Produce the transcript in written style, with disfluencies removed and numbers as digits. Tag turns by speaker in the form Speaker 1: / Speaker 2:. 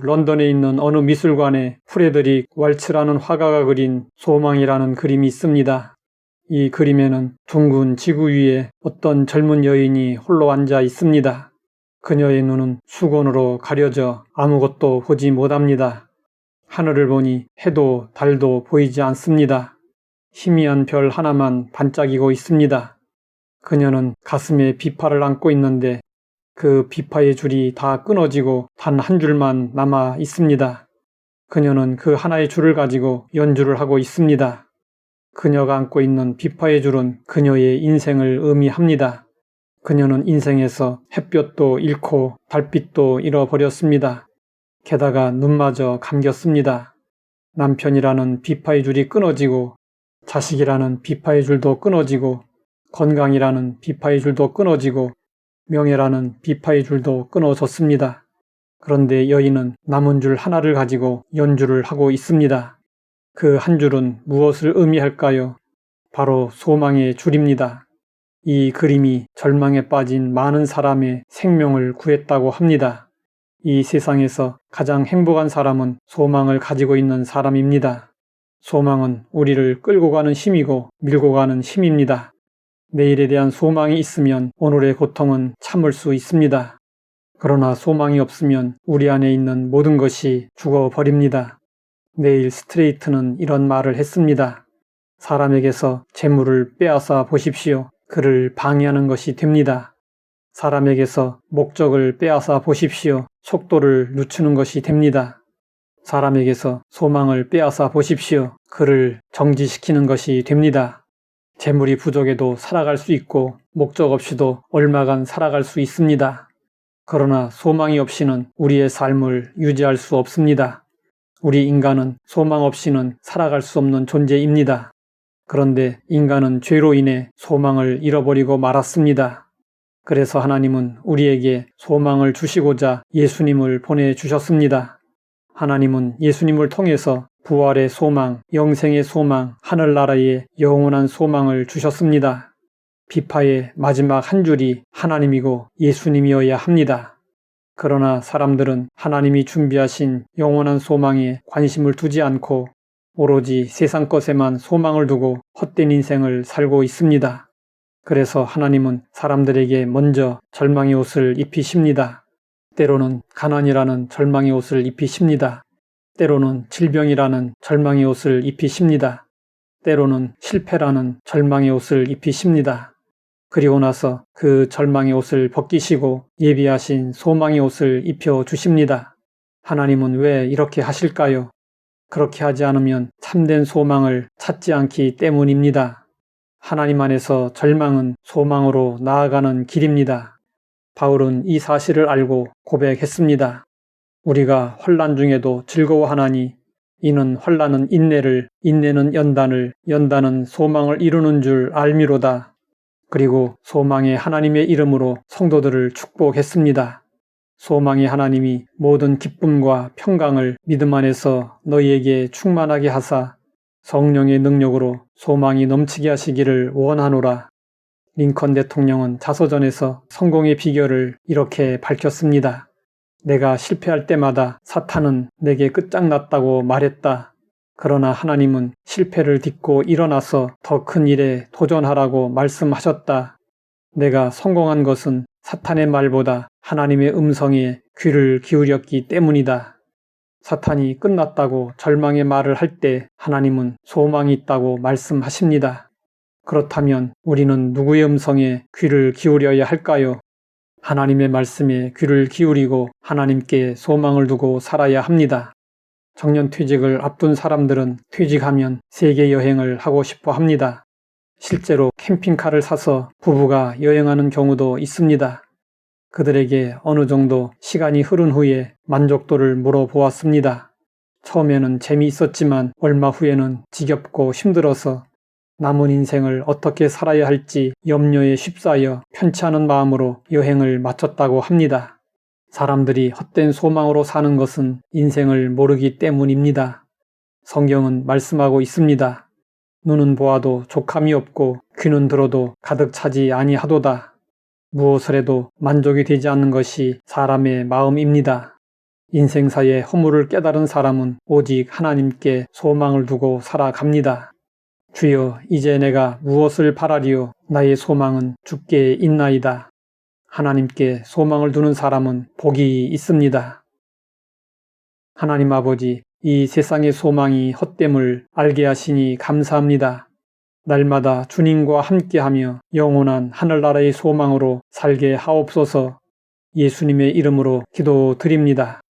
Speaker 1: 런던에 있는 어느 미술관에 프레드릭 왈츠라는 화가가 그린 소망이라는 그림이 있습니다. 이 그림에는 둥근 지구 위에 어떤 젊은 여인이 홀로 앉아 있습니다. 그녀의 눈은 수건으로 가려져 아무것도 보지 못합니다. 하늘을 보니 해도 달도 보이지 않습니다. 희미한 별 하나만 반짝이고 있습니다. 그녀는 가슴에 비파를 안고 있는데 그 비파의 줄이 다 끊어지고 단 한 줄만 남아 있습니다. 그녀는 그 하나의 줄을 가지고 연주를 하고 있습니다. 그녀가 안고 있는 비파의 줄은 그녀의 인생을 의미합니다. 그녀는 인생에서 햇볕도 잃고 달빛도 잃어버렸습니다. 게다가 눈마저 감겼습니다. 남편이라는 비파의 줄이 끊어지고 자식이라는 비파의 줄도 끊어지고 건강이라는 비파의 줄도 끊어지고 명예라는 비파의 줄도 끊어졌습니다. 그런데 여인은 남은 줄 하나를 가지고 연주를 하고 있습니다. 그 한 줄은 무엇을 의미할까요? 바로 소망의 줄입니다. 이 그림이 절망에 빠진 많은 사람의 생명을 구했다고 합니다. 이 세상에서 가장 행복한 사람은 소망을 가지고 있는 사람입니다. 소망은 우리를 끌고 가는 힘이고 밀고 가는 힘입니다. 내일에 대한 소망이 있으면 오늘의 고통은 참을 수 있습니다. 그러나 소망이 없으면 우리 안에 있는 모든 것이 죽어버립니다. 네일 스트레이트는 이런 말을 했습니다. 사람에게서 재물을 빼앗아 보십시오. 그를 방해하는 것이 됩니다. 사람에게서 목적을 빼앗아 보십시오. 속도를 늦추는 것이 됩니다. 사람에게서 소망을 빼앗아 보십시오. 그를 정지시키는 것이 됩니다. 재물이 부족해도 살아갈 수 있고 목적 없이도 얼마간 살아갈 수 있습니다. 그러나 소망이 없이는 우리의 삶을 유지할 수 없습니다. 우리 인간은 소망 없이는 살아갈 수 없는 존재입니다. 그런데 인간은 죄로 인해 소망을 잃어버리고 말았습니다. 그래서 하나님은 우리에게 소망을 주시고자 예수님을 보내주셨습니다. 하나님은 예수님을 통해서 부활의 소망, 영생의 소망, 하늘나라의 영원한 소망을 주셨습니다. 비파의 마지막 한 줄이 하나님이고 예수님이어야 합니다. 그러나 사람들은 하나님이 준비하신 영원한 소망에 관심을 두지 않고 오로지 세상 것에만 소망을 두고 헛된 인생을 살고 있습니다. 그래서 하나님은 사람들에게 먼저 절망의 옷을 입히십니다. 때로는 가난이라는 절망의 옷을 입히십니다. 때로는 질병이라는 절망의 옷을 입히십니다. 때로는 실패라는 절망의 옷을 입히십니다. 그리고 나서 그 절망의 옷을 벗기시고 예비하신 소망의 옷을 입혀주십니다. 하나님은 왜 이렇게 하실까요? 그렇게 하지 않으면 참된 소망을 찾지 않기 때문입니다. 하나님 안에서 절망은 소망으로 나아가는 길입니다. 바울은 이 사실을 알고 고백했습니다. 우리가 환난 중에도 즐거워하나니 이는 환난은 인내를, 인내는 연단을, 연단은 소망을 이루는 줄 알미로다. 그리고 소망의 하나님의 이름으로 성도들을 축복했습니다. 소망의 하나님이 모든 기쁨과 평강을 믿음 안에서 너희에게 충만하게 하사 성령의 능력으로 소망이 넘치게 하시기를 원하노라. 링컨 대통령은 자서전에서 성공의 비결을 이렇게 밝혔습니다. 내가 실패할 때마다 사탄은 내게 끝장났다고 말했다. 그러나 하나님은 실패를 딛고 일어나서 더 큰 일에 도전하라고 말씀하셨다. 내가 성공한 것은 사탄의 말보다 하나님의 음성에 귀를 기울였기 때문이다. 사탄이 끝났다고 절망의 말을 할 때 하나님은 소망이 있다고 말씀하십니다. 그렇다면 우리는 누구의 음성에 귀를 기울여야 할까요? 하나님의 말씀에 귀를 기울이고 하나님께 소망을 두고 살아야 합니다. 정년퇴직을 앞둔 사람들은 퇴직하면 세계 여행을 하고 싶어 합니다. 실제로 캠핑카를 사서 부부가 여행하는 경우도 있습니다. 그들에게 어느 정도 시간이 흐른 후에 만족도를 물어보았습니다. 처음에는 재미있었지만 얼마 후에는 지겹고 힘들어서 남은 인생을 어떻게 살아야 할지 염려에 휩싸여 편치 않은 마음으로 여행을 마쳤다고 합니다. 사람들이 헛된 소망으로 사는 것은 인생을 모르기 때문입니다. 성경은 말씀하고 있습니다. 눈은 보아도 족함이 없고 귀는 들어도 가득 차지 아니하도다. 무엇을 해도 만족이 되지 않는 것이 사람의 마음입니다. 인생사의 허물을 깨달은 사람은 오직 하나님께 소망을 두고 살아갑니다. 주여, 이제 내가 무엇을 바라리요? 나의 소망은 주께 있나이다. 하나님께 소망을 두는 사람은 복이 있습니다. 하나님 아버지, 이 세상의 소망이 헛됨을 알게 하시니 감사합니다. 날마다 주님과 함께하며 영원한 하늘나라의 소망으로 살게 하옵소서. 예수님의 이름으로 기도드립니다.